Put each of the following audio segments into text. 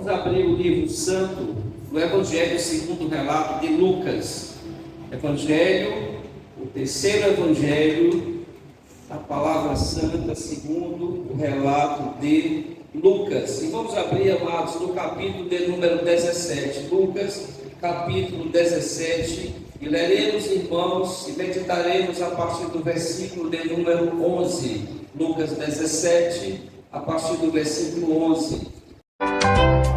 Vamos abrir o livro santo do Evangelho segundo o relato de Lucas. Evangelho, o terceiro Evangelho, a palavra santa segundo o relato de Lucas. E vamos abrir, amados, no capítulo de número 17. Lucas, capítulo 17. E leremos, irmãos, e meditaremos a partir do versículo de número 11. Lucas 17, a partir do versículo 11.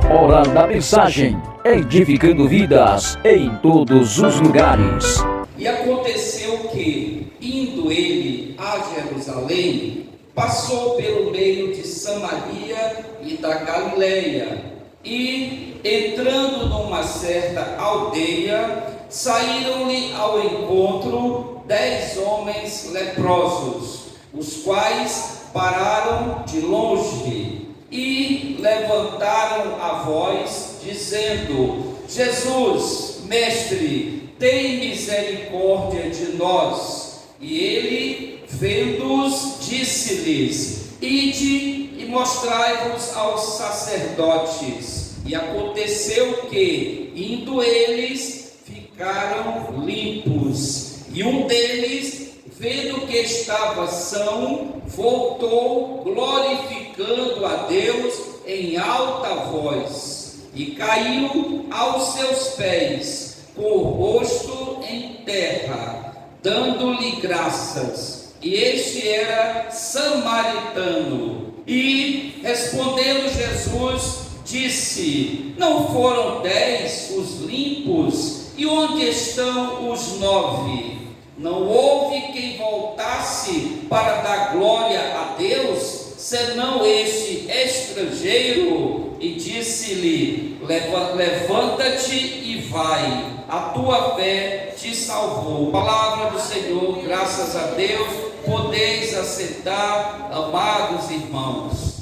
Hora da mensagem, edificando vidas em todos os lugares. E aconteceu que, indo ele a Jerusalém, passou pelo meio de Samaria e da Galileia, e, entrando numa certa aldeia, saíram-lhe ao encontro 10 homens leprosos, os quais pararam de longe e levantaram a voz, dizendo: Jesus, mestre, tem misericórdia de nós. E ele, vendo-os, disse-lhes: Ide e mostrai-vos aos sacerdotes. E aconteceu que, indo eles, ficaram limpos. E um deles, vendo que estava são, voltou, glorificando a Deus em alta voz, e caiu aos seus pés, com o rosto em terra, dando-lhe graças. E este era samaritano. E, respondendo Jesus, disse: Não foram 10 os limpos? E onde estão os 9? Não houve quem voltasse para dar glória a Deus, senão este estrangeiro? E disse-lhe: Levanta-te e vai, a tua fé te salvou. Palavra do Senhor, graças a Deus. Podeis assentar, amados irmãos.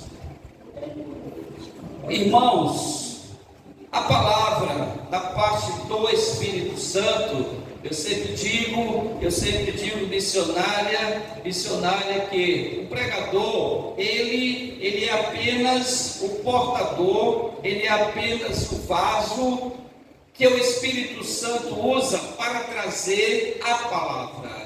Irmãos, a palavra da parte do Espírito Santo, eu sempre digo, missionária, que o pregador, ele é apenas o portador, ele é apenas o vaso que o Espírito Santo usa para trazer a palavra.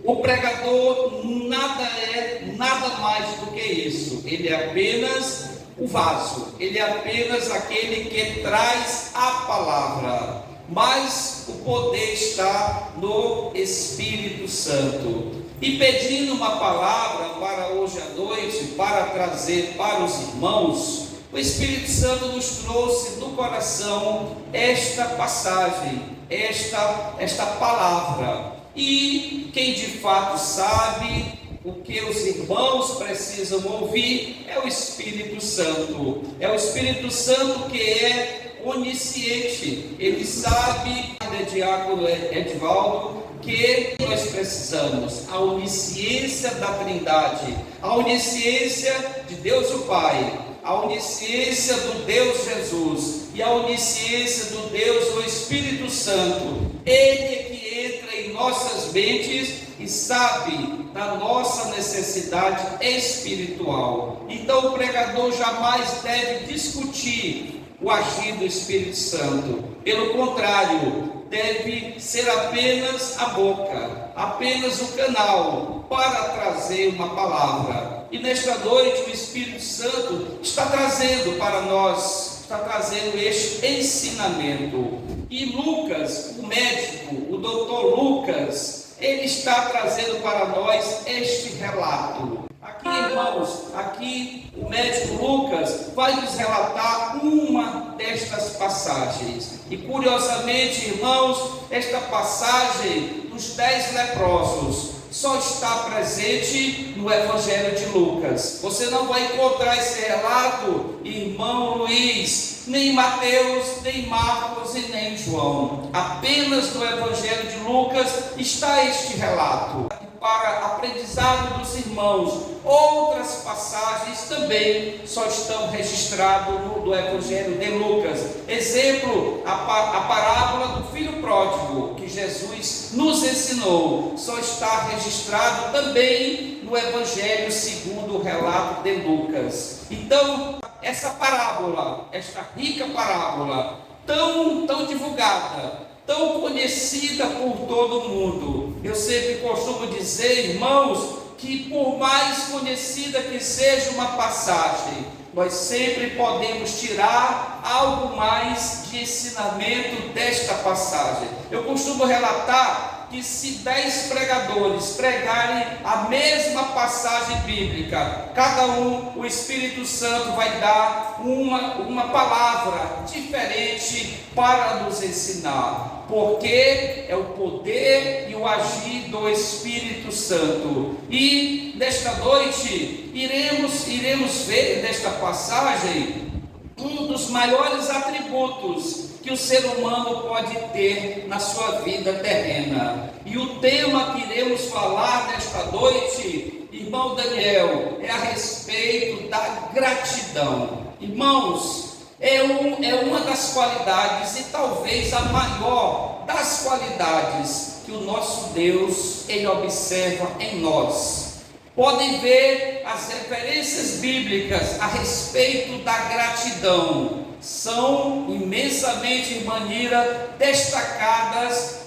O pregador nada mais do que isso, ele é apenas o vaso, ele é apenas aquele que traz a palavra. Mas o poder está no Espírito Santo. E pedindo uma palavra para hoje à noite, para trazer para os irmãos, o Espírito Santo nos trouxe no coração esta passagem, esta palavra. E quem de fato sabe o que os irmãos precisam ouvir é o Espírito Santo. É o Espírito Santo que é onisciente. Ele sabe, diácono Edivaldo, que nós precisamos: a onisciência da Trindade, a onisciência de Deus o Pai, a onisciência do Deus Jesus e a onisciência do Deus o Espírito Santo. Ele é que entra em nossas mentes e sabe da nossa necessidade espiritual. Então o pregador jamais deve discutir o agir do Espírito Santo. Pelo contrário, deve ser apenas a boca, apenas o canal para trazer uma palavra. E nesta noite o Espírito Santo está trazendo para nós, está trazendo este ensinamento. E Lucas, o médico, o doutor Lucas, ele está trazendo para nós este relato. Aqui, irmãos, aqui o médico Lucas vai nos relatar uma destas passagens. E curiosamente, irmãos, esta passagem dos 10 leprosos só está presente no Evangelho de Lucas. Você não vai encontrar esse relato, irmão Luiz, nem Mateus, nem Marcos e nem João. Apenas no Evangelho de Lucas está este relato. Para aprendizado dos irmãos, outras passagens também só estão registradas no Evangelho de Lucas. Exemplo, a parábola do filho pródigo, que Jesus nos ensinou, só está registrado também no Evangelho segundo o relato de Lucas. Então, essa parábola, esta rica parábola, tão divulgada, tão conhecida por todo mundo. Eu sempre costumo dizer, irmãos, que por mais conhecida que seja uma passagem, nós sempre podemos tirar algo mais de ensinamento desta passagem. Eu costumo relatar que se 10 pregadores pregarem a mesma passagem bíblica, cada um, o Espírito Santo vai dar uma palavra diferente para nos ensinar, porque é o poder e o agir do Espírito Santo. E nesta noite iremos ver nesta passagem um dos maiores atributos que o ser humano pode ter na sua vida terrena. E o tema que iremos falar nesta noite, irmão Daniel, é a respeito da gratidão. Irmãos, é uma das qualidades, e talvez a maior das qualidades, que o nosso Deus, Ele observa em nós. Podem ver as referências bíblicas a respeito da gratidão. São imensamente, irmã Nira, destacadas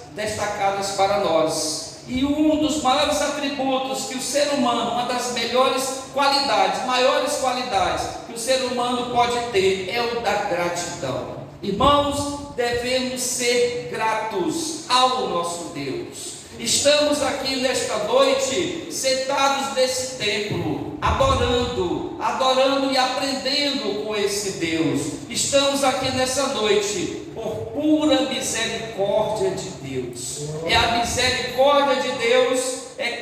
para nós. E um dos maiores atributos que o ser humano, uma das maiores qualidades que o ser humano pode ter é o da gratidão. Irmãos, devemos ser gratos ao nosso Deus. Estamos aqui nesta noite, sentados nesse templo, adorando e aprendendo com esse Deus. Estamos aqui nessa noite por pura misericórdia de Deus. É a misericórdia de Deus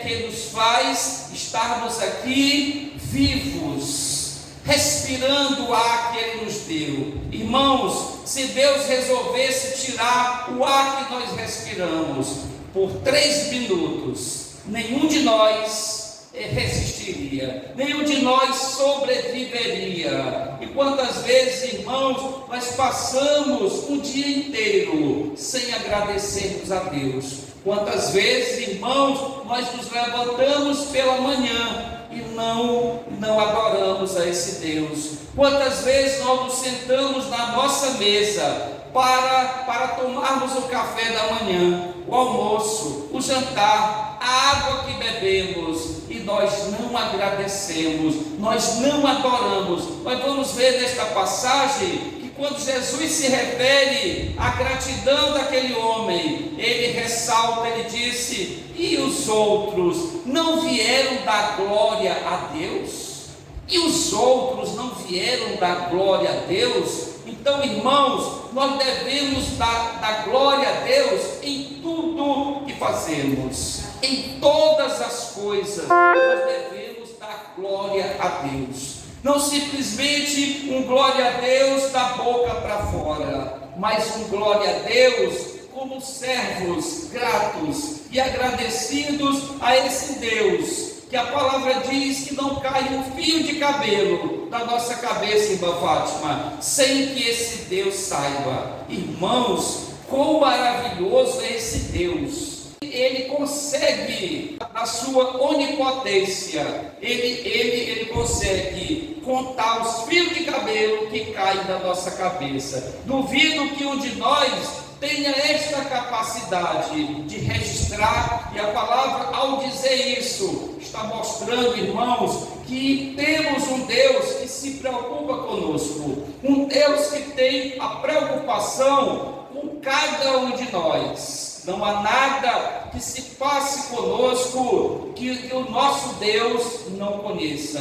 que nos faz estarmos aqui vivos, respirando o ar que Ele nos deu. Irmãos, se Deus resolvesse tirar o ar que nós respiramos por 3 minutos, nenhum de nós resistiria, nenhum de nós sobreviveria. E quantas vezes, irmãos, nós passamos um dia inteiro sem agradecermos a Deus? Quantas vezes, irmãos, nós nos levantamos pela manhã e não adoramos a esse Deus? Quantas vezes nós nos sentamos na nossa mesa para tomarmos o café da manhã, o almoço, o jantar, a água que bebemos, e nós não agradecemos, nós não adoramos? Nós vamos ver nesta passagem que quando Jesus se refere à gratidão daquele homem, ele ressalta, ele disse: e os outros não vieram dar glória a Deus? E os outros não vieram dar glória a Deus? Então, irmãos, nós devemos dar glória a Deus em tudo que fazemos, em todas as coisas, nós devemos dar glória a Deus. Não simplesmente um glória a Deus da boca para fora, mas um glória a Deus como servos gratos e agradecidos a esse Deus, que a palavra diz que não cai um fio de cabelo da nossa cabeça, irmã Fátima, sem que esse Deus saiba. Irmãos, quão maravilhoso é esse Deus! Ele consegue, na sua onipotência, ele consegue contar os fios de cabelo que caem da nossa cabeça. Duvido que um de nós tenha esta capacidade de registrar, e a palavra, ao dizer isso, está mostrando, irmãos, que temos um Deus que se preocupa conosco, um Deus que tem a preocupação com cada um de nós. Não há nada que se passe conosco que o nosso Deus não conheça.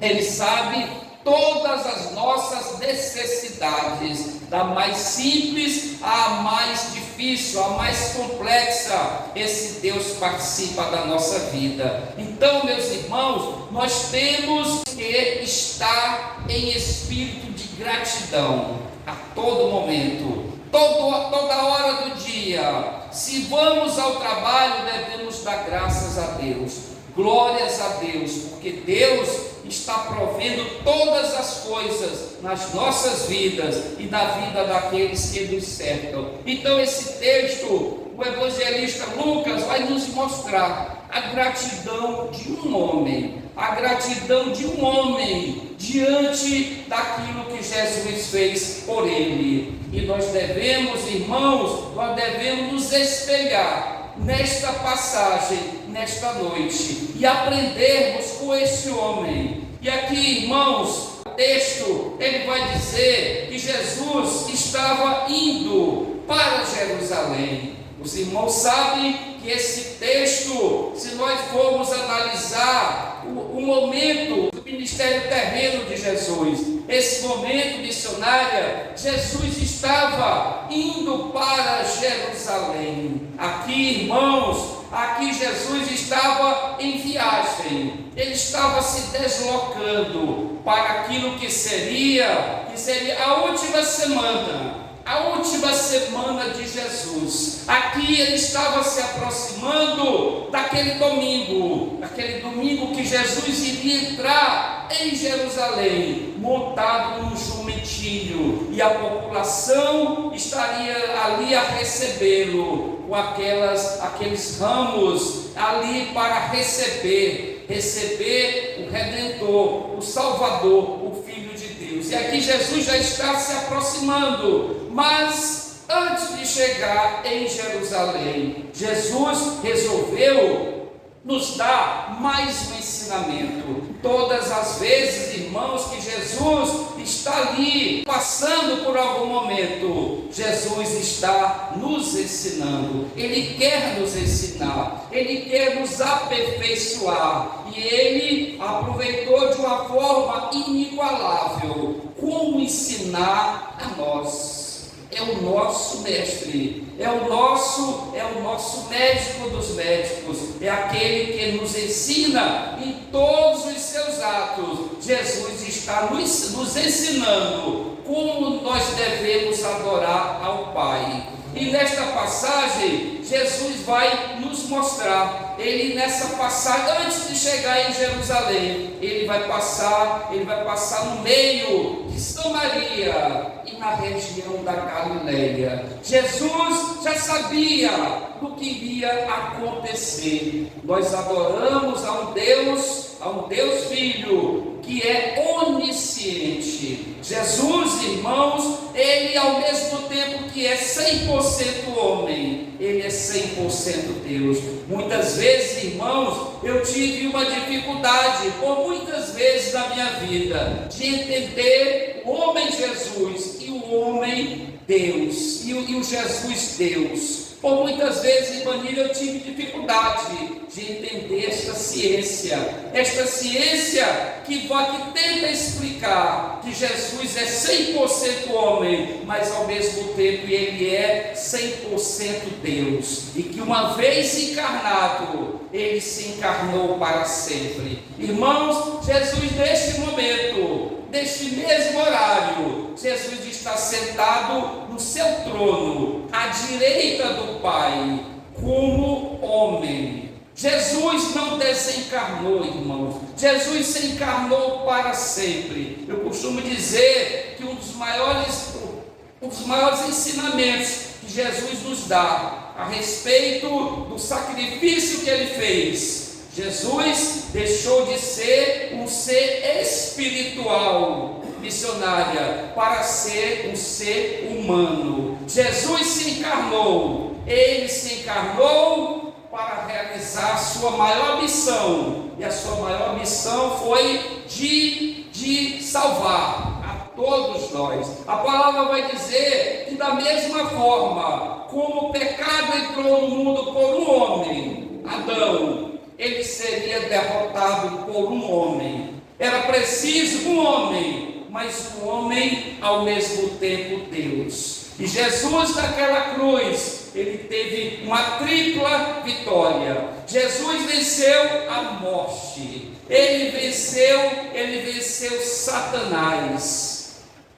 Ele sabe todas as nossas necessidades, da mais simples à mais difícil, à mais complexa. Esse Deus participa da nossa vida. Então, meus irmãos, nós temos que estar em espírito de gratidão a todo momento, toda hora do dia. Se vamos ao trabalho, devemos dar graças a Deus, glórias a Deus, porque Deus está provendo todas as coisas nas nossas vidas e na vida daqueles que nos cercam. Então, esse texto, o evangelista Lucas vai nos mostrar a gratidão de um homem, diante daquilo que Jesus fez por ele. E nós devemos, irmãos, nós devemos nos espelhar nesta passagem, nesta noite, e aprendermos com esse homem. E aqui, irmãos, o texto, ele vai dizer que Jesus estava indo para Jerusalém. Os irmãos sabem que esse texto, se nós formos analisar o momento do ministério terreno de Jesus, esse momento missionário, Jesus estava indo para Jerusalém. Aqui, irmãos, aqui Jesus estava em viagem, ele estava se deslocando para aquilo que seria a última semana de Jesus. Aqui ele estava se aproximando daquele domingo que Jesus iria entrar em Jerusalém, montado num jumentinho, e a população estaria ali a recebê-lo, com aqueles ramos ali para receber o Redentor, o Salvador, o Filho de Deus. E aqui Jesus já está se aproximando, mas antes de chegar em Jerusalém, Jesus resolveu nos dar mais um ensinamento. Todas as vezes, irmãos, que Jesus está ali passando por algum momento, Jesus está nos ensinando. Ele quer nos ensinar, ele quer nos aperfeiçoar, e ele aproveitou de uma forma inigualável como ensinar a nós. É o nosso mestre, é o nosso médico dos médicos, é aquele que nos ensina em todos os seus atos. Jesus está nos ensinando como nós devemos adorar ao Pai. E nesta passagem, Jesus vai nos mostrar, ele nessa passagem, antes de chegar em Jerusalém, ele vai passar no meio de Samaria e na região da Galileia. Jesus já sabia do que iria acontecer. Nós adoramos a um Deus Filho, que é onisciente. Jesus, irmãos, ele ao mesmo tempo que é 100% homem, ele é 100% Deus. Muitas vezes, irmãos, eu tive uma dificuldade, por muitas vezes na minha vida, de entender o homem Jesus e o homem Deus, e o Jesus Deus. Por muitas vezes, Ivanilha, eu tive dificuldade de entender esta ciência que tenta explicar que Jesus é 100% homem, mas ao mesmo tempo ele é 100% Deus, e que uma vez encarnado, ele se encarnou para sempre. Irmãos, Jesus neste momento, neste mesmo horário, Jesus está sentado no seu trono, à direita do Pai, como homem. Jesus não desencarnou, irmãos. Jesus se encarnou para sempre. Eu costumo dizer que um dos maiores ensinamentos que Jesus nos dá a respeito do sacrifício que ele fez, Jesus deixou de ser um ser espiritual, missionária, para ser um ser humano. Jesus se encarnou, ele se encarnou para realizar a sua maior missão, e a sua maior missão foi de salvar a todos nós. A palavra vai dizer que da mesma forma como o pecado entrou no mundo por um homem, Adão, ele seria derrotado por um homem. Era preciso um homem, mas um homem ao mesmo tempo Deus. E Jesus naquela cruz, ele teve uma tripla vitória. Jesus venceu a morte, ele venceu Satanás,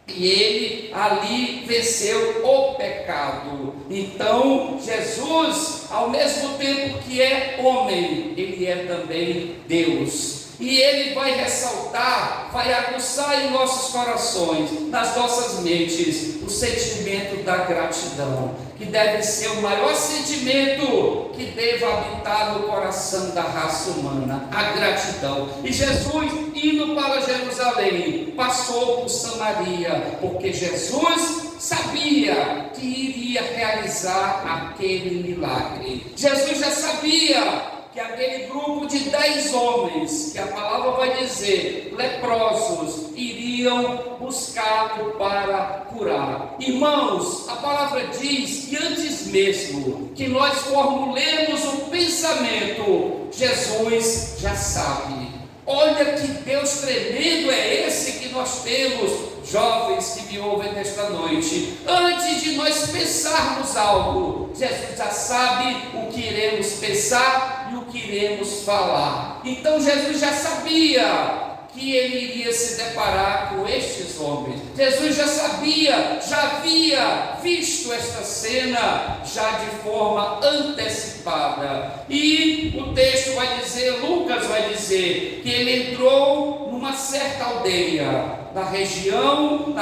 e ele ali venceu o pecado. Então Jesus, ao mesmo tempo que é homem, ele é também Deus. E ele vai ressaltar, vai aguçar em nossos corações, nas nossas mentes, o sentimento da gratidão, que deve ser o maior sentimento que deva habitar no coração da raça humana, a gratidão. E Jesus indo para Jerusalém, passou por Samaria, porque Jesus sabia que iria realizar aquele milagre. Jesus já sabia que aquele grupo de 10 homens, que a palavra vai dizer, leprosos, iriam buscá-lo para curar. Irmãos, a palavra diz que antes mesmo que nós formulemos o pensamento, Jesus já sabe. Olha que Deus tremendo é esse que nós temos, jovens que me ouvem nesta noite. Antes de nós pensarmos algo, Jesus já sabe o que iremos pensar e o que iremos falar. Então Jesus já sabia que ele iria se deparar com estes homens. Jesus já sabia, já havia visto esta cena já de forma antecipada. E o texto vai dizer, Lucas vai dizer, que ele entrou numa certa aldeia, na região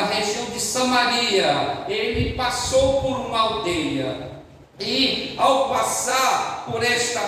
de Samaria. Ele passou por uma aldeia. E ao passar por esta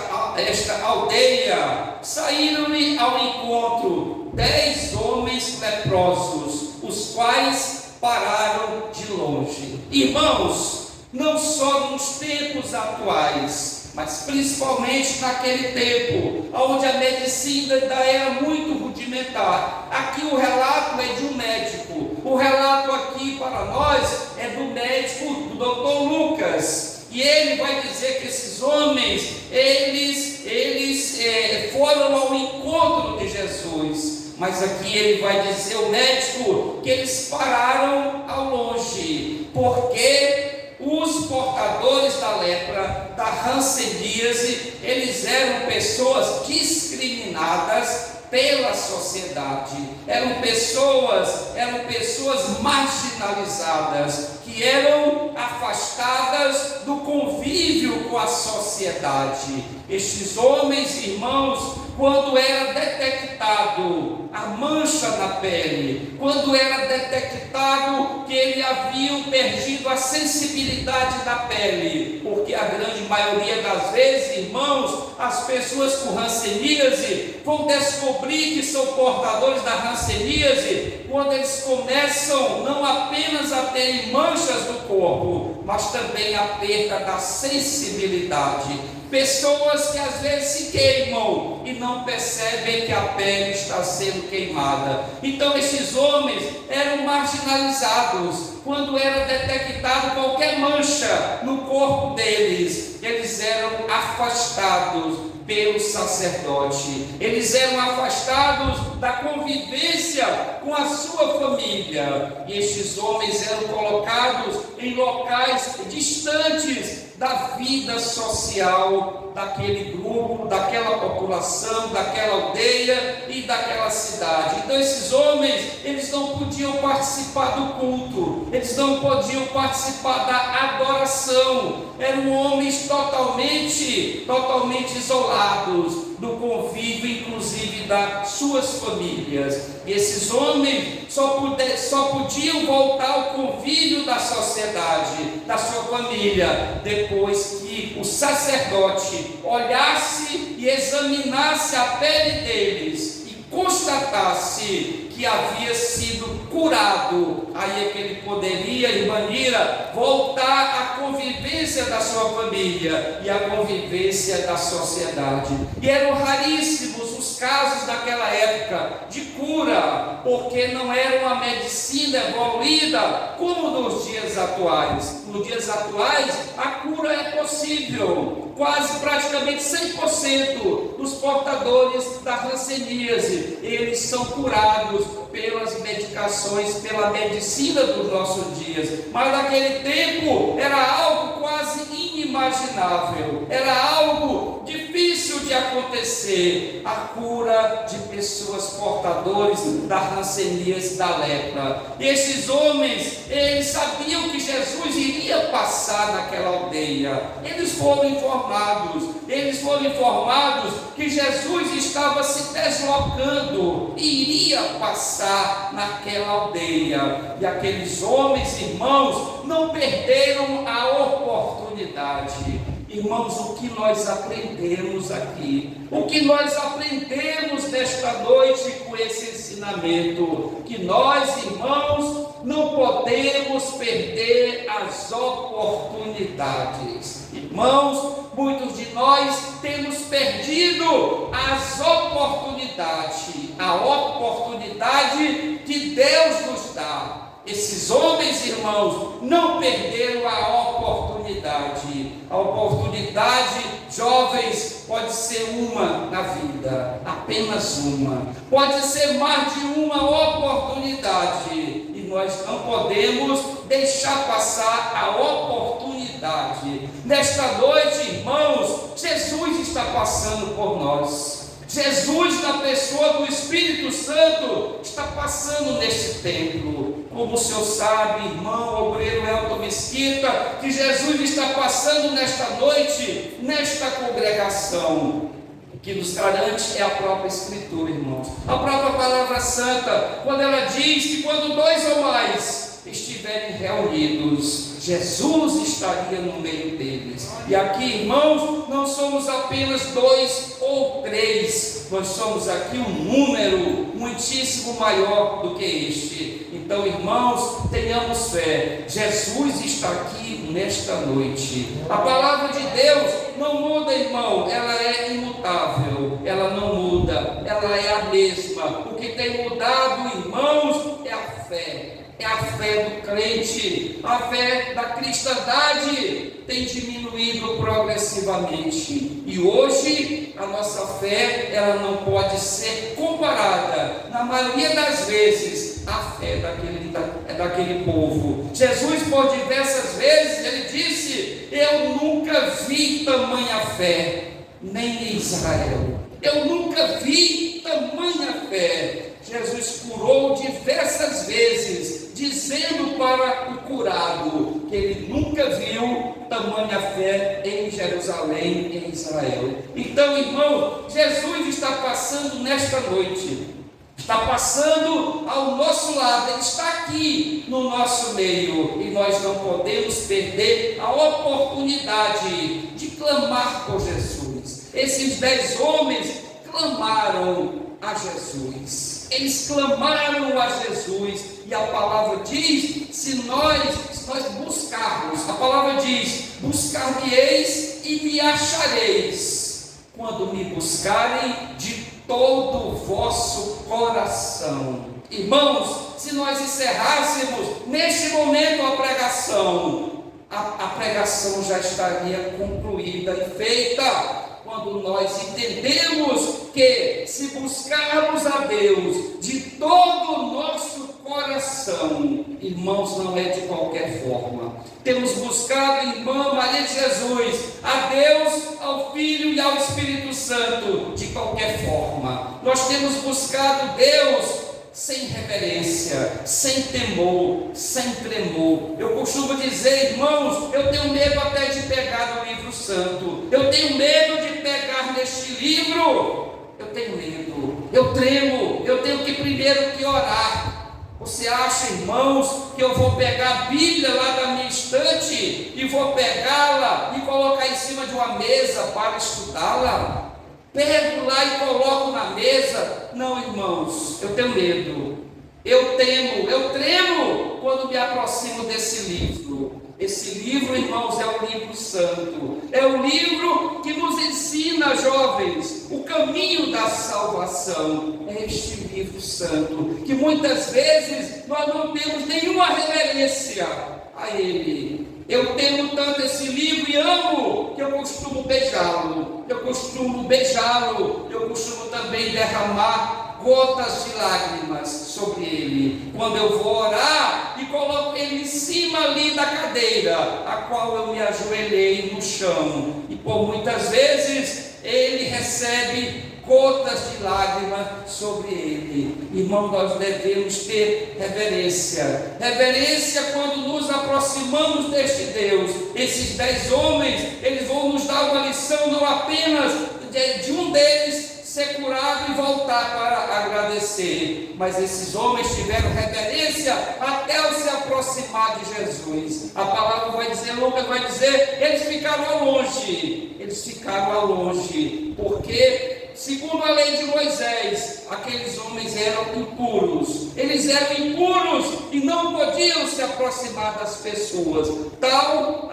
aldeia, saíram-lhe ao encontro 10 homens leprosos, os quais pararam de longe. Irmãos, não só nos tempos atuais, mas principalmente naquele tempo, onde a medicina ainda era muito rudimentar. Aqui o relato é de um médico. O relato aqui para nós é do médico, do Dr. Lucas. E ele vai dizer que esses homens, eles foram ao encontro de Jesus. Mas aqui ele vai dizer, o médico, que eles pararam ao longe, porque os portadores da lepra, da hanseníase, eles eram pessoas discriminadas pela sociedade, eram pessoas marginalizadas, que eram afastadas do convívio com a sociedade. Estes homens, irmãos, quando era detectado a mancha na pele, quando era detectado que ele havia perdido a sensibilidade da pele, porque a grande maioria das vezes, irmãos, as pessoas com hanseníase vão descobrir que são portadores da hanseníase quando eles começam não apenas a terem manchas no corpo, mas também a perda da sensibilidade. Pessoas que às vezes se queimam e não percebem que a pele está sendo queimada. Então esses homens eram marginalizados. Quando era detectado qualquer mancha no corpo deles, eles eram afastados pelo sacerdote. Eles eram afastados da convivência com a sua família. E estes homens eram colocados em locais distantes da vida social daquele grupo, daquela população, daquela aldeia e daquela cidade. Então esses homens, eles não podiam participar do culto, eles não podiam participar da adoração. Eram homens totalmente isolados do convívio, inclusive das suas famílias. E esses homens só podiam voltar ao convívio da sociedade, da sua família, depois que o sacerdote olhasse e examinasse a pele deles e constatasse que havia sido curado. Aí é que ele poderia, de maneira, voltar à convivência da sua família e à convivência da sociedade. E eram raríssimos os casos daquela época de cura, porque não era uma medicina evoluída como nos dias atuais. Nos dias atuais, a cura é possível. Quase praticamente 100% dos portadores da hanseníase, eles são curados pelas medicações, pela medicina dos nossos dias. Mas naquele tempo era algo quase inimaginável, era algo difícil de acontecer, a cura de pessoas portadores da hanseníase, da lepra. E esses homens, eles sabiam que Jesus iria passar naquela aldeia. Eles foram informados que Jesus estava se deslocando e iria passar naquela aldeia. E aqueles homens, irmãos, não perderam a oportunidade. Irmãos, o que nós aprendemos aqui? O que nós aprendemos nesta noite com esse ensinamento? Que nós, irmãos, não podemos perder as oportunidades. Irmãos, muitos de nós temos perdido as oportunidades, a oportunidade que Deus nos dá. Esses homens, irmãos, não perderam a oportunidade. A oportunidade, jovens, pode ser uma na vida, apenas uma. Pode ser mais de uma oportunidade. E nós não podemos deixar passar a oportunidade. Nesta noite, irmãos, Jesus está passando por nós. Jesus, na pessoa do Espírito Santo, está passando neste templo. Como o senhor sabe, irmão obreiro Elton Mesquita, que Jesus está passando nesta noite, nesta congregação. O que nos garante é a própria Escritura, irmãos. A própria Palavra Santa, quando ela diz que quando dois ou mais estiverem reunidos, Jesus estaria no meio deles. E aqui, irmãos, não somos apenas 2 ou 3, nós somos aqui um número muitíssimo maior do que este. Então, irmãos, tenhamos fé. Jesus está aqui nesta noite. A palavra de Deus não muda, irmão, ela é imutável, ela não muda, ela é a mesma. O que tem mudado, irmãos, é a fé. É a fé do crente, a fé da cristandade tem diminuído progressivamente. E hoje a nossa fé, ela não pode ser comparada, na maioria das vezes, à fé daquele povo. Jesus, por diversas vezes, ele disse: eu nunca vi tamanha fé, nem em Israel. Eu nunca vi tamanha fé. Jesus curou diversas vezes, dizendo para o curado que ele nunca viu tamanha fé em Jerusalém, em Israel. Então, irmão, Jesus está passando nesta noite, está passando ao nosso lado, ele está aqui no nosso meio, e nós não podemos perder a oportunidade de clamar por Jesus. Esses 10 homens clamaram a Jesus. Eles clamaram a Jesus, e a palavra diz, se nós buscarmos, a palavra diz: buscar-me-eis e me achareis, quando me buscarem de todo o vosso coração. Irmãos, se nós encerrássemos neste momento a pregação, a pregação já estaria concluída e feita. Quando nós entendemos que, se buscarmos a Deus de todo o nosso coração, irmãos, não é de qualquer forma. Temos buscado, irmã Maria de Jesus, a Deus, ao Filho e ao Espírito Santo, de qualquer forma. Nós temos buscado Deus sem reverência, sem temor, sem tremor. Eu costumo dizer, irmãos, eu tenho medo até de pegar no livro santo, eu tenho medo de pegar neste livro, eu tenho medo, eu tremo, eu tenho que primeiro que orar. Você acha, irmãos, que eu vou pegar a Bíblia lá da minha estante e vou pegá-la e colocar em cima de uma mesa para estudá-la? Pego lá e coloco na mesa? Não, irmãos, eu tenho medo, eu tremo quando me aproximo desse livro. Esse livro, irmãos, é o livro santo, é o livro que nos ensina, jovens, o caminho da salvação. É este livro santo, que muitas vezes nós não temos nenhuma reverência a ele. Eu tenho tanto esse livro e amo, que eu costumo beijá-lo, eu costumo também derramar gotas de lágrimas sobre ele, quando eu vou orar e coloco ele em cima ali da cadeira, a qual eu me ajoelhei no chão, e por muitas vezes ele recebe gotas de lágrimas sobre ele. Irmão, nós devemos ter reverência quando nos aproximamos deste Deus. Esses 10 homens, eles vão nos dar uma lição, não apenas de um deles ser curado e voltar para agradecer. Mas esses homens tiveram reverência até ao se aproximar de Jesus. A palavra vai dizer, Lucas vai dizer, eles ficaram ao longe. Eles ficaram ao longe, porque, segundo a lei de Moisés, aqueles homens eram impuros. Eles eram impuros e não podiam se aproximar das pessoas. Tal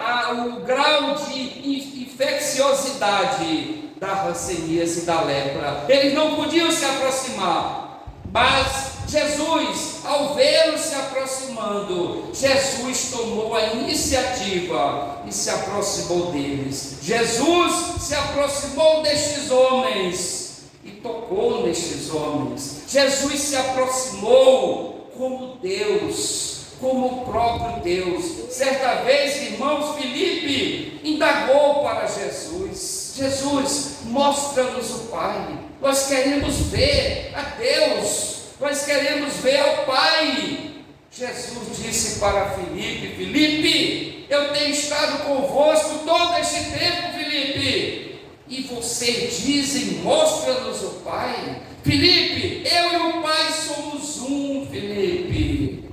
o grau de infecciosidade da hanseníase e da lepra. Eles não podiam se aproximar. Mas Jesus, ao vê-los se aproximando, Jesus tomou a iniciativa e se aproximou deles. Jesus se aproximou destes homens e tocou nestes homens. Jesus se aproximou como Deus, como o próprio Deus. Certa vez, irmãos, Filipe indagou para Jesus: Jesus, mostra-nos o Pai. Nós queremos ver a Deus. Nós queremos ver ao Pai. Jesus disse para Filipe: Filipe, eu tenho estado convosco todo este tempo, Filipe, e vocês dizem, mostra-nos o Pai. Filipe, eu e o Pai somos um, Filipe.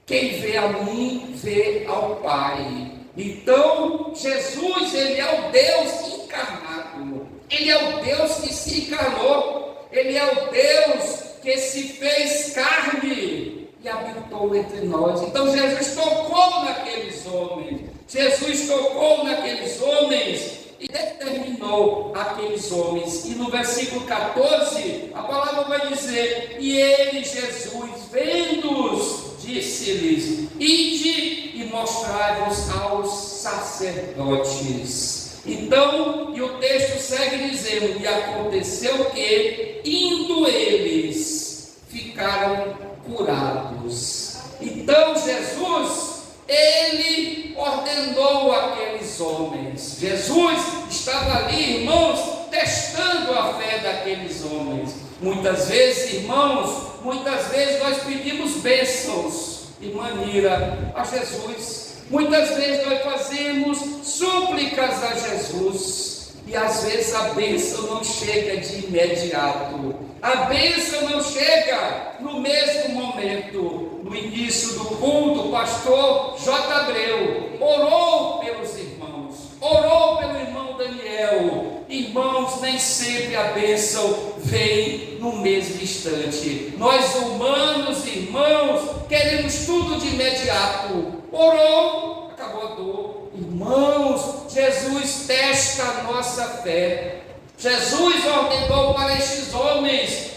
Quem vê a mim, vê ao Pai. Então, Jesus, Ele é o Deus encarnado. Ele é o Deus que se encarnou. Ele é o Deus que se fez carne e habitou entre nós. Então Jesus tocou naqueles homens. Jesus tocou naqueles homens e determinou aqueles homens. E no versículo 14, a palavra vai dizer: e ele, Jesus, vendo-os, disse-lhes: ide e mostrai-vos aos sacerdotes. Então, e o texto segue dizendo: e aconteceu que, indo eles, ficaram curados. Então Jesus, Ele ordenou aqueles homens. Jesus estava ali, irmãos, testando a fé daqueles homens. Muitas vezes, irmãos, nós pedimos bênçãos e maneira a Jesus. Muitas vezes nós fazemos súplicas a Jesus e às vezes a bênção não chega de imediato. A bênção não chega no mesmo momento. No início do culto, o pastor J. Abreu orou pelos irmãos, orou pelo irmão Daniel. Irmãos, nem sempre a bênção vem no mesmo instante. Nós humanos, irmãos, queremos tudo de imediato. Orou, acabou a dor. Irmãos, Jesus testa a nossa fé. Jesus ordenou para estes homens: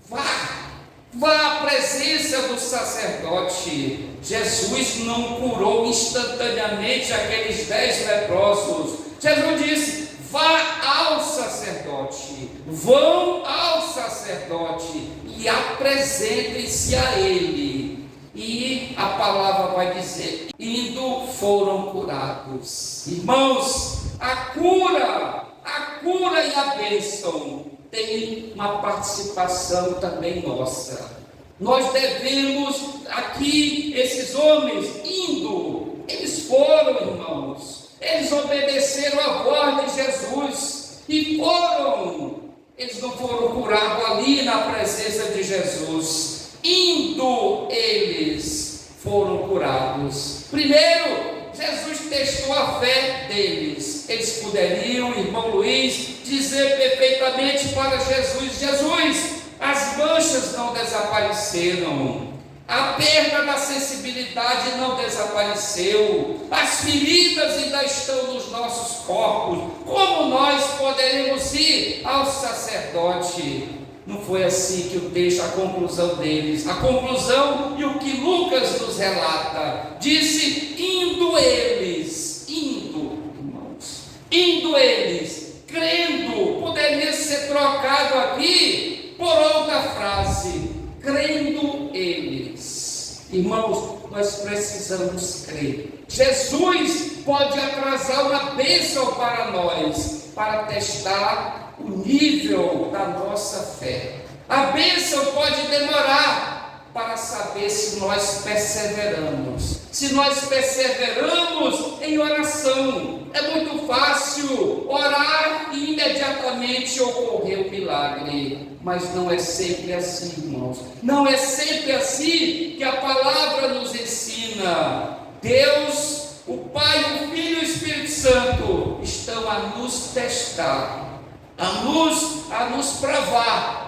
vá à presença do sacerdote. Jesus não curou instantaneamente aqueles 10 leprosos. Jesus disse: vá ao sacerdote, vão ao sacerdote e apresentem-se a ele. E a palavra vai dizer: indo foram curados. Irmãos, a cura e a bênção tem uma participação também nossa. Nós devemos, aqui, esses homens indo, eles foram, irmãos, eles obedeceram a voz de Jesus e foram. Eles não foram curados ali na presença de Jesus. Indo eles foram curados. Primeiro, Jesus testou a fé deles. Eles poderiam, irmão Luiz, dizer perfeitamente para Jesus: Jesus, as manchas não desapareceram, a perda da sensibilidade não desapareceu, as feridas ainda estão nos nossos corpos, como nós poderemos ir ao sacerdote? Não foi assim que o texto, a conclusão deles, a conclusão e o que Lucas nos relata, disse: indo eles, crendo, poderia ser trocado aqui por outra frase, crendo eles. Irmãos, nós precisamos crer. Jesus pode atrasar uma bênção para nós, para testar o nível da nossa fé. A bênção pode demorar para para saber se nós perseveramos. Se nós perseveramos em oração. É muito fácil orar e imediatamente ocorrer o milagre. Mas não é sempre assim, irmãos. Não é sempre assim que a palavra nos ensina. Deus, o Pai, o Filho e o Espírito Santo estão a nos testar, a nos provar.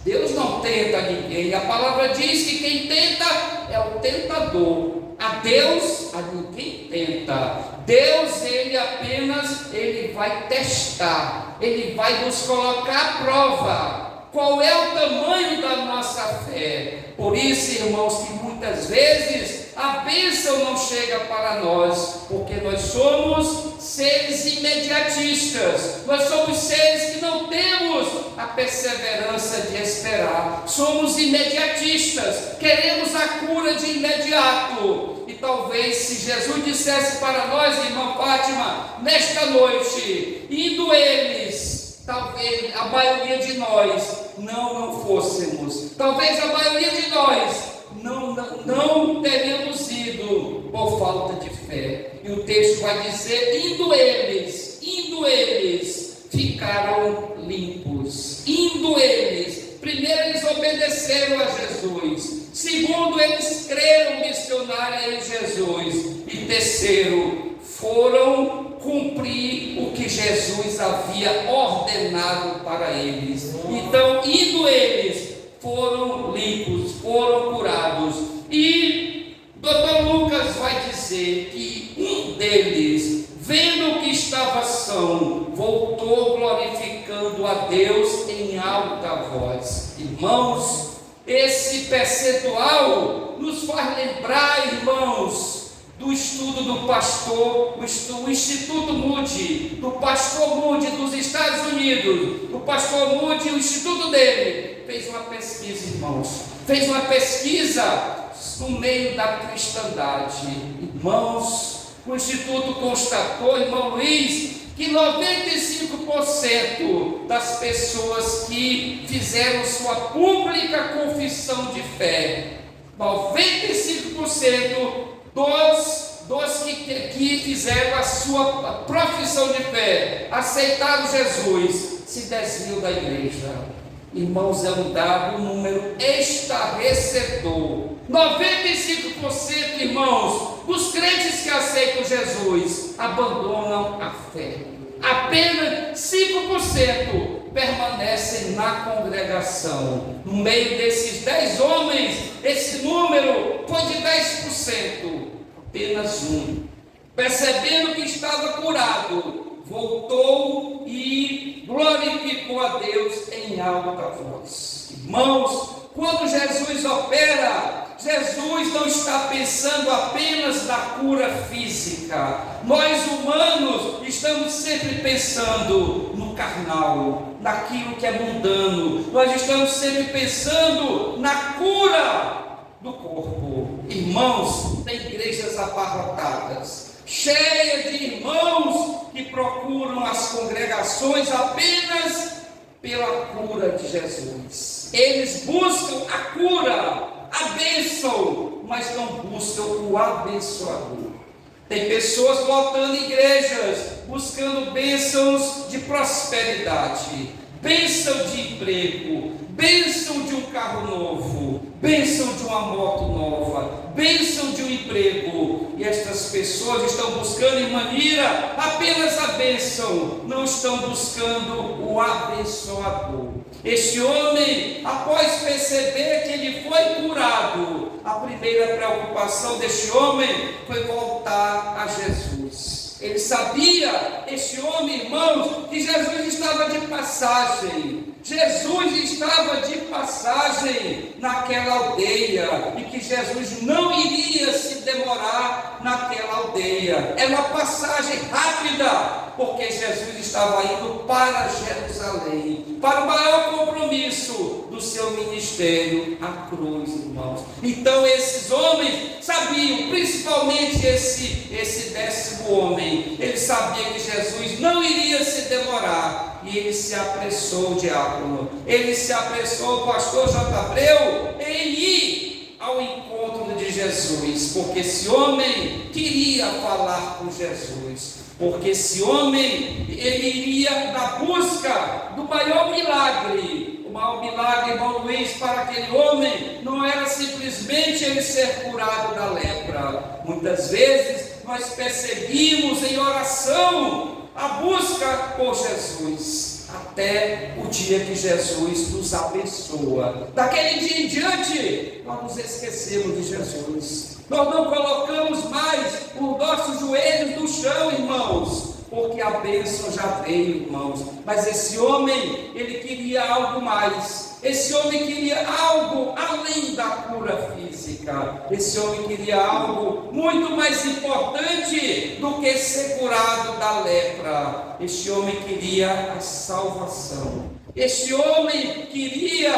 Deus não tenta ninguém. A palavra diz que quem tenta é o tentador. A Deus, a ninguém tenta. Deus, Ele vai testar. Ele vai nos colocar à prova. Qual é o tamanho da nossa fé? Por isso, irmãos, que muitas vezes a bênção não chega para nós, porque nós somos seres imediatistas, nós somos seres que não temos a perseverança de esperar, somos imediatistas, queremos a cura de imediato. E talvez se Jesus dissesse para nós, irmã Fátima, nesta noite, indo eles, talvez a maioria de nós não fôssemos, talvez a maioria de nós não teríamos ido por falta de fé. E o texto vai dizer: indo eles, ficaram limpos. Indo eles, primeiro eles obedeceram a Jesus, segundo eles creram missionária em Jesus, e terceiro, foram cumprir o que Jesus havia ordenado para eles. Então, indo eles, foram limpos, foram curados. E Dr. Lucas vai dizer que um deles, vendo que estava são, voltou glorificando a Deus em alta voz. Irmãos, esse percentual nos faz lembrar, irmãos, do estudo do pastor, o Instituto Moody, do pastor Moody dos Estados Unidos. O pastor Moody, o instituto dele, fez uma pesquisa, irmãos, fez uma pesquisa no meio da cristandade. Irmãos, o instituto constatou, irmão Luiz, que 95% das pessoas que fizeram sua pública confissão de fé, 95% dos que fizeram a sua profissão de fé, aceitaram Jesus, se desviam da igreja. Irmãos, é um dado, um número estarrecedor. 95%, irmãos, dos crentes que aceitam Jesus abandonam a fé. Apenas 5% permanecem na congregação. No meio desses 10 homens, esse número foi de 10%. Apenas um, percebendo que estava curado, voltou e glorificou a Deus em alta voz. Irmãos, quando Jesus opera, Jesus não está pensando apenas na cura física. Nós humanos estamos sempre pensando no carnal, naquilo que é mundano. Nós estamos sempre pensando na cura do corpo. Irmãos, tem igrejas abarrotadas, cheias de irmãos que procuram as congregações apenas pela cura de Jesus. Eles buscam a cura, a bênção, mas não buscam o abençoador. Tem pessoas lotando igrejas, buscando bênçãos de prosperidade, bênção de emprego, bênção de um carro novo, bênção de uma moto nova, bênção de um emprego. E estas pessoas estão buscando, irmã Mira, apenas a bênção, não estão buscando o abençoador. Este homem, após perceber que ele foi curado, a primeira preocupação deste homem foi voltar a Jesus. Ele sabia, este homem, irmãos, que Jesus estava de passagem. Jesus estava de passagem naquela aldeia e que Jesus não iria se demorar naquela aldeia. Era uma passagem rápida, porque Jesus estava indo para Jerusalém, para o maior compromisso do seu ministério, a cruz, irmãos. Então esses homens sabiam, principalmente esse 10º homem, ele sabia que Jesus não iria se demorar. E ele se apressou, o diácono, ele se apressou, o pastor J. Abreu, em ir ao Jesus, porque esse homem queria falar com Jesus, porque esse homem, ele iria na busca do maior milagre. O maior milagre, irmão Luiz, para aquele homem, não era simplesmente ele ser curado da lepra. Muitas vezes nós perseguimos em oração a busca por Jesus, até o dia que Jesus nos abençoa. Daquele dia em diante, nós nos esquecemos de Jesus. Nós não colocamos mais os nossos joelhos no chão, irmãos, porque a bênção já veio, irmãos. Mas esse homem, ele queria algo mais. Esse homem queria algo além da cura física. Esse homem queria algo muito mais importante do que ser curado da lepra. Este homem queria a salvação. Este homem queria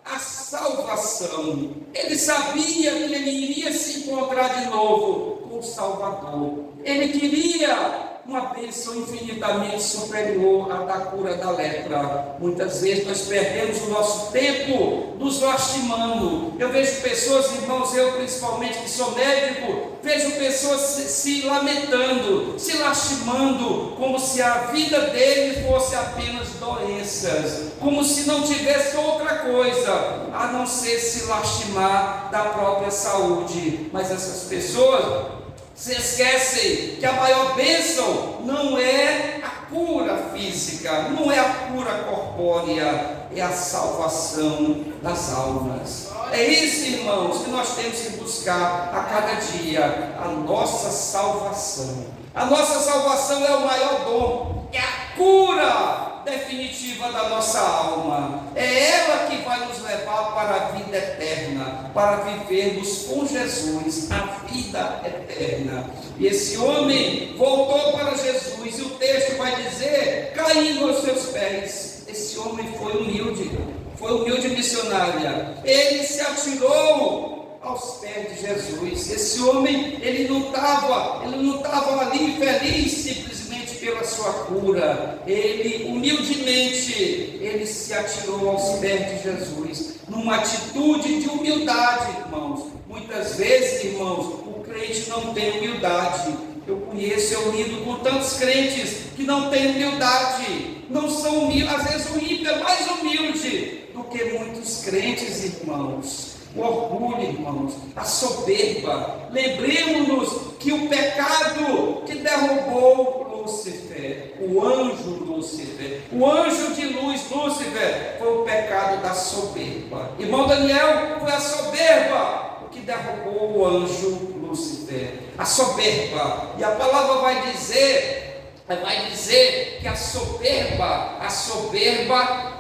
a salvação. Ele sabia que ele iria se encontrar de novo com o Salvador. Ele queria uma bênção infinitamente superior à da cura da lepra. Muitas vezes nós perdemos o nosso tempo nos lastimando. Eu vejo pessoas, irmãos, eu principalmente que sou médico, vejo pessoas se lamentando, se lastimando, como se a vida deles fosse apenas doenças, como se não tivesse outra coisa a não ser se lastimar da própria saúde. Mas essas pessoas se esquecem que a maior bênção não é a cura física, não é a cura corpórea, é a salvação das almas. É isso, irmãos, que nós temos que buscar a cada dia, a nossa salvação. A nossa salvação é o maior dom, é a cura definitiva da nossa alma. É ela que vai nos levar para a vida eterna, para vivermos com Jesus a vida eterna. E esse homem voltou para Jesus, e o texto vai dizer, caindo aos seus pés. Esse homem foi humilde missionária. Ele se atirou aos pés de Jesus. Esse homem, ele não estava ali feliz simplesmente pela sua cura. Ele, humildemente, ele se atirou aos pés de Jesus, numa atitude de humildade, irmãos. Muitas vezes, irmãos, o crente não tem humildade. Eu lido com tantos crentes que não têm humildade, não são humildes. Às vezes o ímpio é mais humilde do que muitos crentes, irmãos. O orgulho, irmãos, a soberba. Lembremos-nos que o pecado que derrubou Lúcifer, o anjo Lúcifer, o anjo de luz Lúcifer, foi o pecado da soberba. Irmão Daniel, foi a soberba o que derrubou o anjo Lúcifer, a soberba. E a palavra vai dizer que a soberba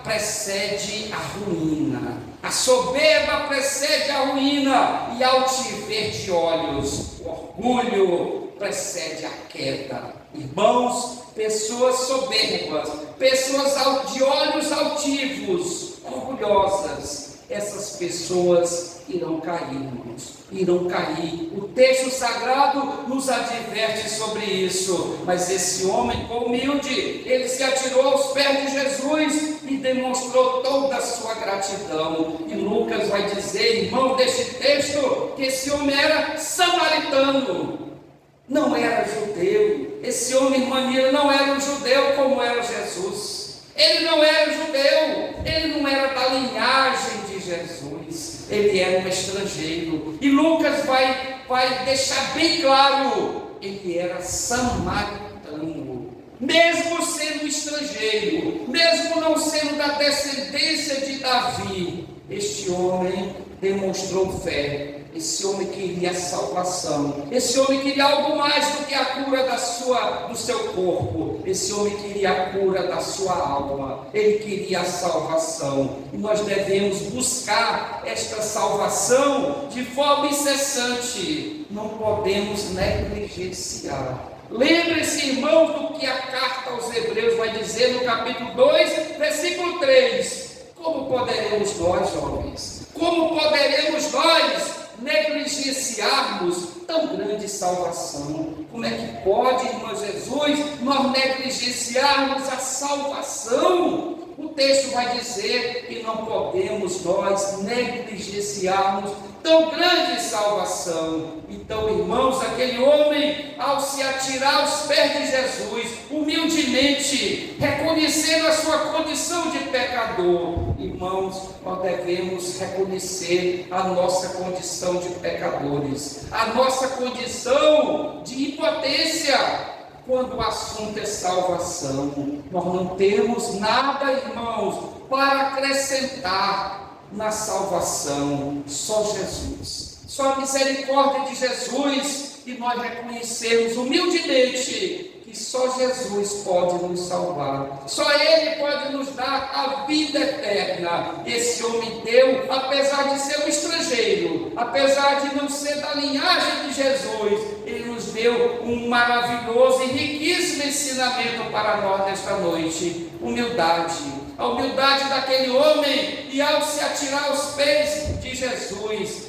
precede a ruína. A soberba precede a ruína, e altiver de olhos, o orgulho precede a queda. Irmãos, pessoas soberbas, pessoas de olhos altivos, orgulhosas, essas pessoas irão cair, irmãos, irão cair. O texto sagrado nos adverte sobre isso. Mas esse homem humilde, ele se atirou aos pés de Jesus e demonstrou toda a sua gratidão. E Lucas vai dizer, irmão, deste texto, que esse homem era samaritano, não era judeu. Esse homem, irmã, não era um judeu como era Jesus. Ele não era judeu, ele não era da linhagem de Jesus, ele era um estrangeiro. E Lucas vai deixar bem claro, ele era samaritano. Mesmo sendo estrangeiro, mesmo não sendo da descendência de Davi, este homem demonstrou fé. Esse homem queria a salvação. Esse homem queria algo mais do que a cura do seu corpo. Esse homem queria a cura da sua alma. Ele queria a salvação. E nós devemos buscar esta salvação de forma incessante. Não podemos negligenciar. Lembre-se, irmãos, do que a carta aos Hebreus vai dizer no capítulo 2, versículo 3. Como poderemos nós, jovens, como poderemos nós negligenciarmos tão grande salvação? Como é que pode, irmão Jesus, nós negligenciarmos a salvação? O texto vai dizer que não podemos nós negligenciarmos tão grande salvação. Então, irmãos, aquele homem, ao se atirar aos pés de Jesus, humildemente, reconhecendo a sua condição de pecador, irmãos, nós devemos reconhecer a nossa condição de pecadores, a nossa condição de impotência. Quando o assunto é salvação, nós não temos nada, irmãos, para acrescentar na salvação, só Jesus, só a misericórdia de Jesus, e nós reconhecemos humildemente que só Jesus pode nos salvar, só Ele pode nos dar a vida eterna. Esse homem deu, apesar de ser um estrangeiro, apesar de não ser da linhagem de Jesus, Ele nos deu um maravilhoso e riquíssimo ensinamento para nós nesta noite: humildade. A humildade daquele homem, e ao se atirar aos pés de Jesus,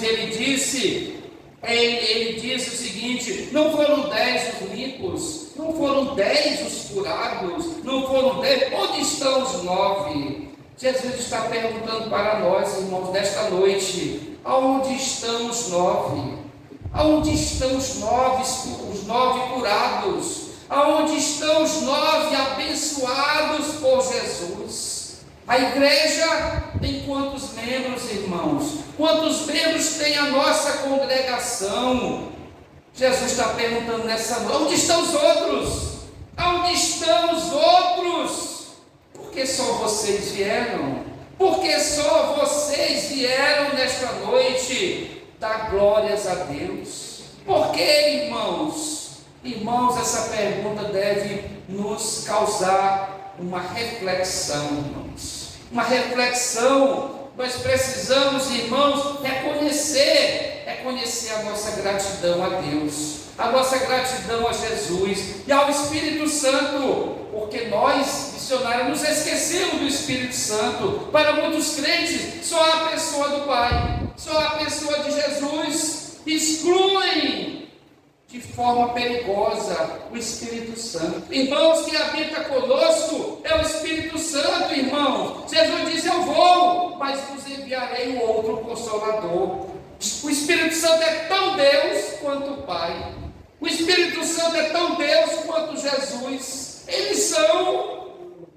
ele disse o seguinte: não foram 10 os limpos, não foram 10 os curados, não foram 10, onde estão os 9? Jesus está perguntando para nós, irmãos, nesta noite: aonde estão os 9? Aonde estão os 9 curados? Aonde estão os 9 abençoados por Jesus? A igreja tem quantos membros, irmãos? Quantos membros tem a nossa congregação? Jesus está perguntando nessa noite: onde estão os outros? Onde estão os outros? Porque só vocês vieram? Porque só vocês vieram nesta noite dar glórias a Deus? Por que, irmãos? Irmãos, essa pergunta deve nos causar uma reflexão, irmãos. Uma reflexão. Nós precisamos, irmãos, reconhecer a nossa gratidão a Deus, a nossa gratidão a Jesus e ao Espírito Santo, porque nós, missionários, nos esquecemos do Espírito Santo. Para muitos crentes, só a pessoa do Pai, só a pessoa de Jesus, excluem de forma perigosa o Espírito Santo. Irmãos, quem habita conosco é o Espírito Santo, irmãos. Jesus disse: eu vou, mas vos enviarei o outro Consolador. O Espírito Santo é tão Deus quanto o Pai. O Espírito Santo é tão Deus quanto Jesus. Eles são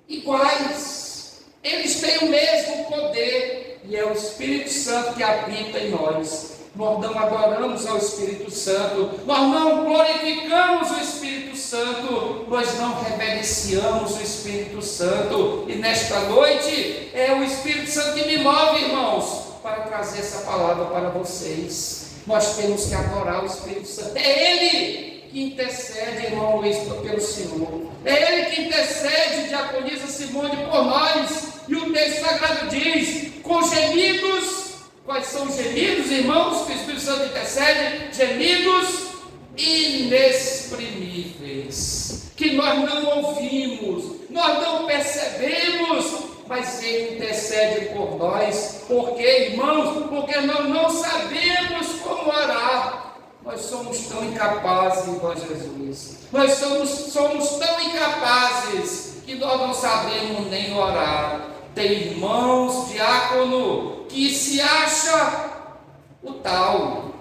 iguais. Eles têm o mesmo poder. E é o Espírito Santo que habita em nós. Nós não adoramos ao Espírito Santo, nós não glorificamos o Espírito Santo, nós não reverenciamos o Espírito Santo. E nesta noite é o Espírito Santo que me move, irmãos, para trazer essa palavra para vocês. Nós temos que adorar o Espírito Santo. É Ele que intercede, irmão Luiz, pelo Senhor. É Ele que intercede, diaconisa Simone, por nós. E o texto sagrado diz: com gemidos. Quais são os gemidos, irmãos, que o Espírito Santo intercede? Gemidos inexprimíveis, que nós não ouvimos, nós não percebemos, mas Ele intercede por nós. Por quê, irmãos? Porque nós não sabemos como orar. Nós somos tão incapazes, irmão Jesus. Nós somos tão incapazes que nós não sabemos nem orar. Tem irmãos, diácono, que se acha o tal,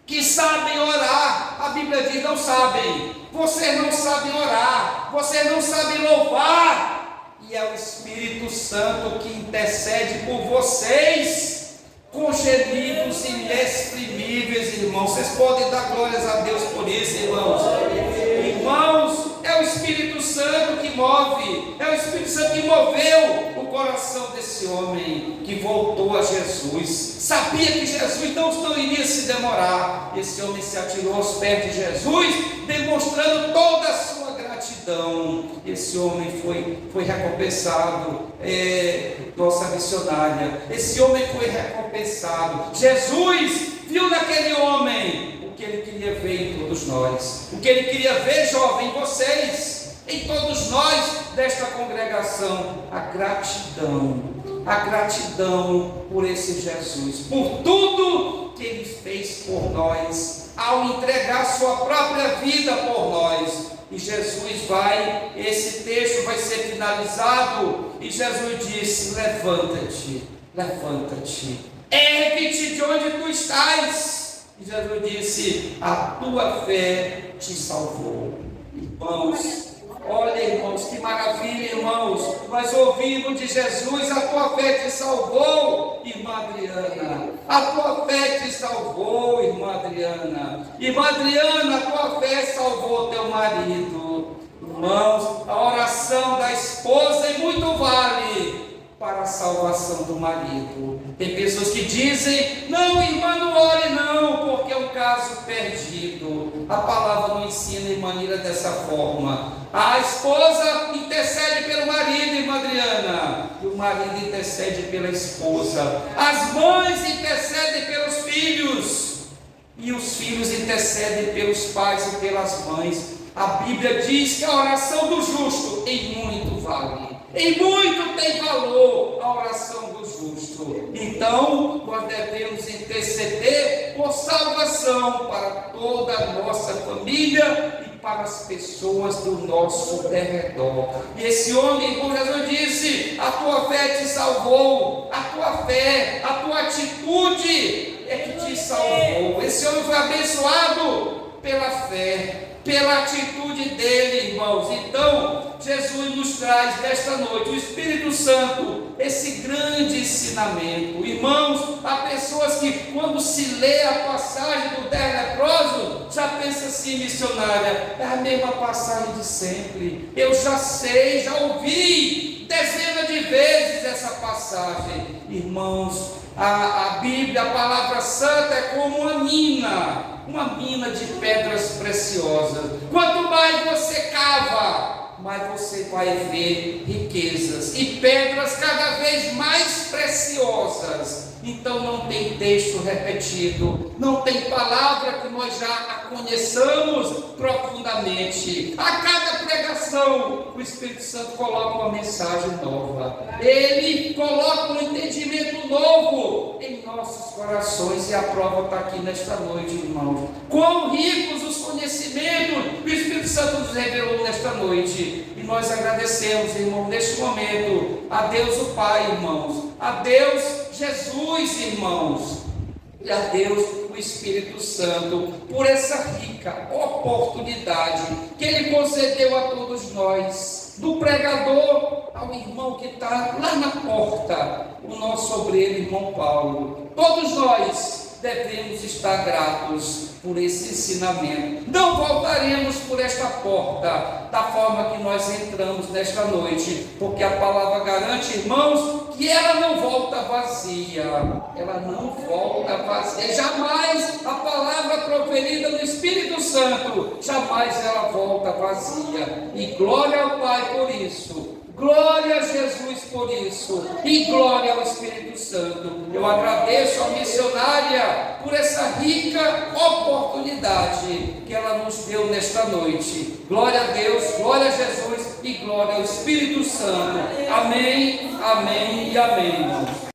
que sabem orar. A Bíblia diz: não sabem. Vocês não sabem orar, vocês não sabem louvar. E é o Espírito Santo que intercede por vocês, com gemidos inexprimíveis, irmãos. Vocês podem dar glórias a Deus por isso, irmãos. Irmãos, é o Espírito Santo que move, é o Espírito Santo que moveu o coração desse homem, que voltou a Jesus. Sabia que Jesus não iria se demorar. Esse homem se atirou aos pés de Jesus, demonstrando toda a sua gratidão. Esse homem foi recompensado. Nossa missionária, esse homem foi recompensado. Jesus viu naquele homem o que ele queria ver em todos nós, o que ele queria ver, jovem, em vocês, em todos nós desta congregação: a gratidão por esse Jesus, por tudo que Ele fez por nós, ao entregar sua própria vida por nós. E Jesus esse texto vai ser finalizado, e Jesus disse: levanta-te, ergue-te de onde tu estás. E Jesus disse: a tua fé te salvou. Irmãos, olha, irmãos, que maravilha, irmãos. Nós ouvimos de Jesus: a tua fé te salvou, irmã Adriana. A tua fé te salvou, irmã Adriana. Irmã Adriana, a tua fé salvou teu marido. Irmãos, a oração da esposa é muito vale para a salvação do marido. Tem pessoas que dizem: não, irmã, não ore não, porque é um caso perdido. A palavra não ensina de maneira dessa forma. A esposa intercede pelo marido, irmã Adriana, e o marido intercede pela esposa. As mães intercedem pelos filhos, e os filhos intercedem pelos pais e pelas mães. A Bíblia diz que a oração do justo em muito vale. Em muito tem valor a oração do justo. Então, nós devemos interceder por salvação para toda a nossa família e para as pessoas do nosso derredor. E esse homem, como Jesus disse: a tua fé te salvou, a tua fé, a tua atitude é que te salvou. Esse homem foi abençoado pela fé, pela atitude dele, irmãos. Então, Jesus nos traz nesta noite, o Espírito Santo, esse grande ensinamento. Irmãos, há pessoas que, quando se lê a passagem do 10 leprosos, já pensa assim: missionária, é a mesma passagem de sempre. Eu já sei, já ouvi dezenas de vezes essa passagem. Irmãos, a Bíblia, a palavra santa, é como uma mina de pedras preciosas. Quanto mais você cava, mais você vai ver riquezas e pedras cada vez mais preciosas. Então não tem texto repetido, não tem palavra que nós já a conheçamos profundamente. A cada pregação, o Espírito Santo coloca uma mensagem nova. Ele coloca um entendimento novo em nossos corações, e a prova está aqui nesta noite, irmãos. Quão ricos os conhecimentos que o Espírito Santo nos revelou nesta noite. E nós agradecemos, irmão, neste momento, a Deus o Pai, irmãos, a Deus Jesus, irmãos, e a Deus o Espírito Santo, por essa rica oportunidade que Ele concedeu a todos nós, do pregador ao irmão que está lá na porta, o nosso obreiro, irmão Paulo. Todos nós devemos estar gratos por esse ensinamento. Não voltaremos por esta porta da forma que nós entramos nesta noite, porque a palavra garante, irmãos, que ela não volta vazia. Ela não volta vazia. Jamais a palavra proferida no Espírito Santo, jamais ela volta vazia. E glória ao Pai por isso. Glória a Jesus por isso, e glória ao Espírito Santo. Eu agradeço à missionária por essa rica oportunidade que ela nos deu nesta noite. Glória a Deus, glória a Jesus e glória ao Espírito Santo. Amém, amém e amém, irmãos.